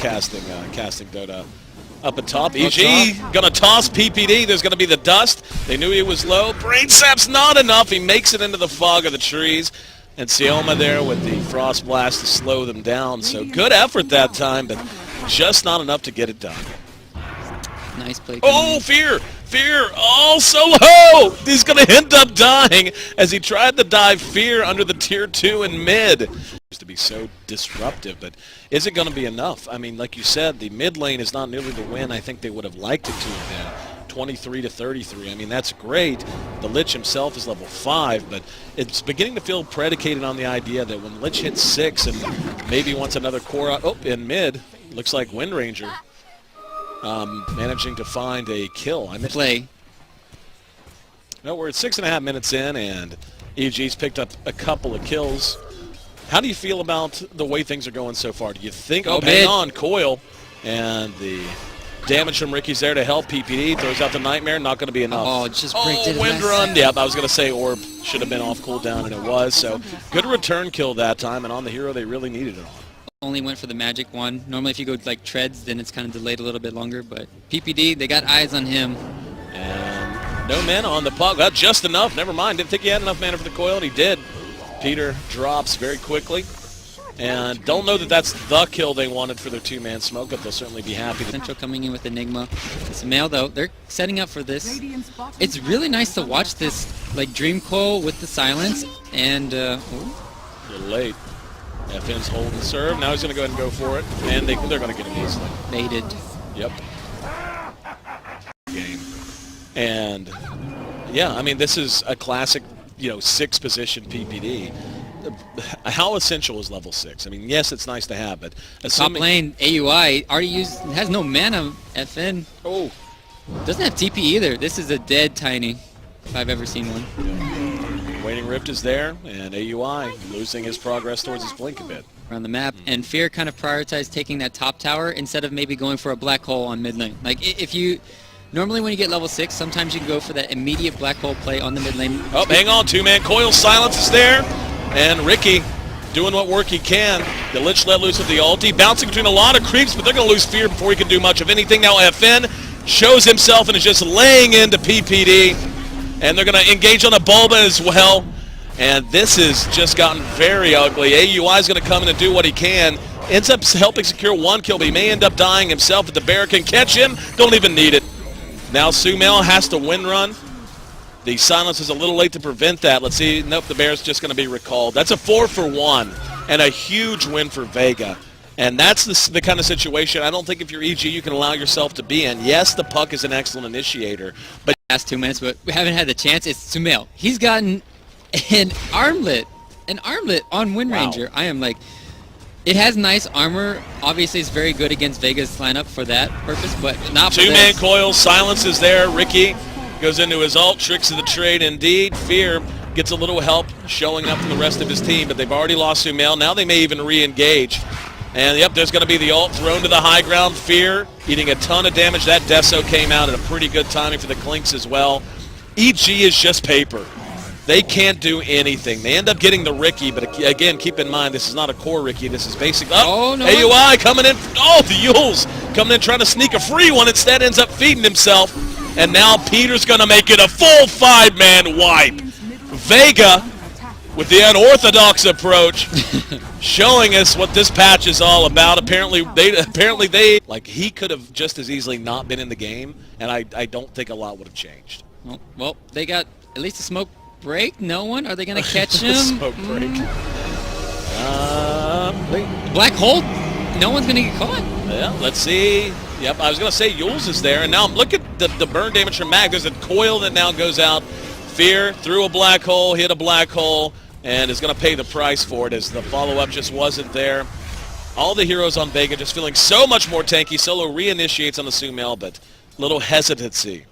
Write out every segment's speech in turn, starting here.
casting Dota up at top. EG gonna toss PPD. There's gonna be the dust. They knew he was low. Brain sap's not enough. He makes it into the fog of the trees. And Sioma there with the Frost Blast to slow them down. So good effort that time, but just not enough to get it done. Nice play. Oh, Fear! Fear! Oh, so low! He's going to end up dying as he tried to dive Fear under the tier 2 in mid. To be so disruptive, but is it going to be enough? I mean, like you said, the mid lane is not nearly the win I think they would have liked it to have been. 23 to 33. I mean, that's great. The Lich himself is level 5, but it's beginning to feel predicated on the idea that when Lich hits 6 and maybe wants another core out, oh, in mid, looks like Wind Ranger managing to find a kill. I missed play. No, we're at 6.5 minutes in, and EG's picked up a couple of kills. How do you feel about the way things are going so far? Do you think, oh, hang on, Coil, and the damage from Ricky's there to help. PPD throws out the Nightmare, not going to be enough. Oh, just break Wind Run. Yep, I was going to say Orb should have been off cooldown, and it was. So good return kill that time, and on the hero they really needed it on. Only went for the magic one. Normally if you go like treads, then it's kind of delayed a little bit longer, but PPD, they got eyes on him. And no mana on the puck. Well, just enough. Never mind. Didn't think he had enough mana for the coil, and he did. Peter drops very quickly. And don't know that that's the kill they wanted for their two-man smoke, but they'll certainly be happy. Central coming in with Enigma. Sumail, though, they're setting up for this. It's really nice to watch this, like, Dream Coil with the silence, and, a little late. FN's holding serve. Now he's going to go ahead and go for it, and they're going to get him easily. Baited. Yep. Game. And, yeah, I mean, this is a classic, 6-position PPD. How essential is level 6? I mean, yes, it's nice to have, but assuming... Top lane, AUI, already has no mana, FN. Oh. Doesn't have TP either. This is a dead Tiny, if I've ever seen one. Yeah. Waiting Rift is there, and AUI losing his progress towards his blink a bit. Around the map, and Fear kind of prioritized taking that top tower instead of maybe going for a black hole on mid lane. Like, if you... Normally when you get level 6, sometimes you can go for that immediate black hole play on the mid lane. Oh, hang on, two-man coil, silence is there. And Ricky doing what work he can. The Lich let loose with the ulti, bouncing between a lot of creeps, but they're going to lose Fear before he can do much of anything. Now FN shows himself and is just laying into PPD. And they're going to engage on a Bulba as well. And this has just gotten very ugly. AUI is going to come in and do what he can. Ends up helping secure one kill, but he may end up dying himself if the bear can catch him. Don't even need it. Now Sumail has to wind run. The silence is a little late to prevent that. Let's see. Nope, the bear's just going to be recalled. That's a 4-for-1 and a huge win for Vega. And that's the kind of situation I don't think if you're EG you can allow yourself to be in. Yes, the puck is an excellent initiator, but last 2 minutes, but we haven't had the chance. It's Sumail. He's gotten an armlet on Wind Ranger. I am like, it has nice armor. Obviously, it's very good against Vega's lineup for that purpose, but not for two-man this. coil, silence is there. Ricky goes into his ult, tricks of the trade indeed. Fear gets a little help showing up from the rest of his team, but they've already lost Sumail. Now they may even re-engage. And yep, there's going to be the ult thrown to the high ground. Fear eating a ton of damage. That Deso came out at a pretty good timing for the Clinks as well. EG is just paper. They can't do anything. They end up getting the Ricky, but again, keep in mind, this is not a core Ricky. This is basic. Oh, no. AUI coming in. Oh, the Yules coming in trying to sneak a free one. Instead ends up feeding himself. And now Peter's going to make it a full 5-man wipe. Vega, with the unorthodox approach, showing us what this patch is all about. Apparently they, like, he could have just as easily not been in the game, and I don't think a lot would have changed. Well, they got at least a smoke break. No one? Are they going to catch him? Smoke break. Black hole? No one's going to get caught. Yeah, let's see. Yep, I was going to say Yules is there, and now look at the burn damage from Mag. There's a coil that now goes out. Fear threw a black hole, hit a black hole, and is going to pay the price for it as the follow-up just wasn't there. All the heroes on Vega just feeling so much more tanky. Solo reinitiates on the Sumail, but little hesitancy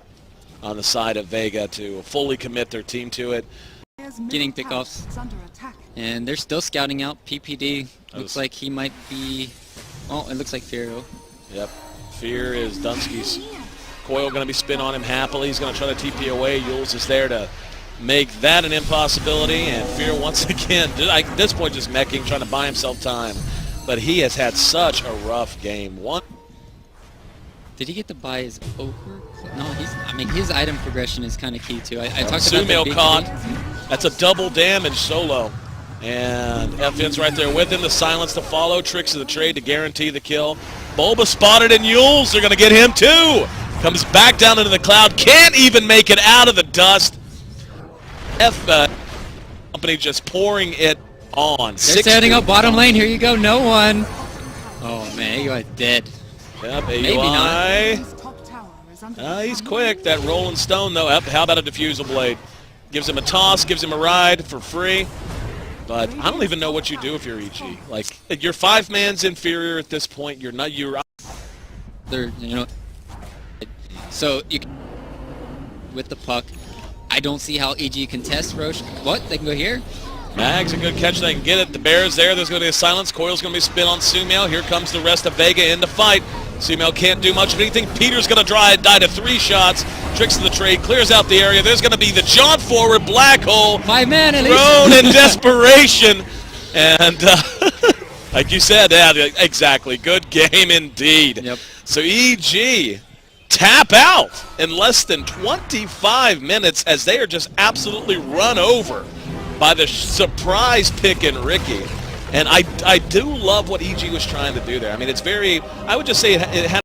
on the side of Vega to fully commit their team to it. Getting pickoffs, and they're still scouting out. PPD looks like he might be... Oh, it looks like Fear. Yep. Fear is Dunsky's coil going to be spin on him happily. He's going to try to TP away. Yules is there to make that an impossibility, and Fear once again, at this point just meching, trying to buy himself time. but he has had such a rough game. Did he get to buy his over? No, I mean, his item progression is kind of key too. I talked about Sumail the caught. That's a double damage solo. And FN's right there with him. The silence to follow. Tricks of the trade to guarantee the kill. Bulba spotted, and Yules are going to get him too. Comes back down into the cloud. Can't even make it out of the dust. Company just pouring it on. They're setting up bottom lane. Here you go. No one. Oh, man. AUI dead. Yep, Maybe AUI. not. He's quick. That rolling stone, though. Yep, how about a diffusal blade? Gives him a toss, gives him a ride for free. But I don't even know what you do if you're EG. Like, you're 5 man's inferior at this point. You're not. They're, you know. So you can, with the puck, I don't see how EG can test Roche. What? They can go here? Mag's a good catch. They can get it. The Bear's there. There's going to be a silence. Coil's going to be spin on Sumail. Here comes the rest of Vega in the fight. Sumail can't do much of anything. Peter's going to die to 3 shots. Tricks of the trade. Clears out the area. There's going to be the John forward black hole. 5 man at least. Thrown in desperation. And like you said, yeah, exactly. Good game indeed. Yep. So EG tap out in less than 25 minutes as they are just absolutely run over by the surprise pick in Ricky. And I do love what EG was trying to do there. I mean, it's very, I would just say it had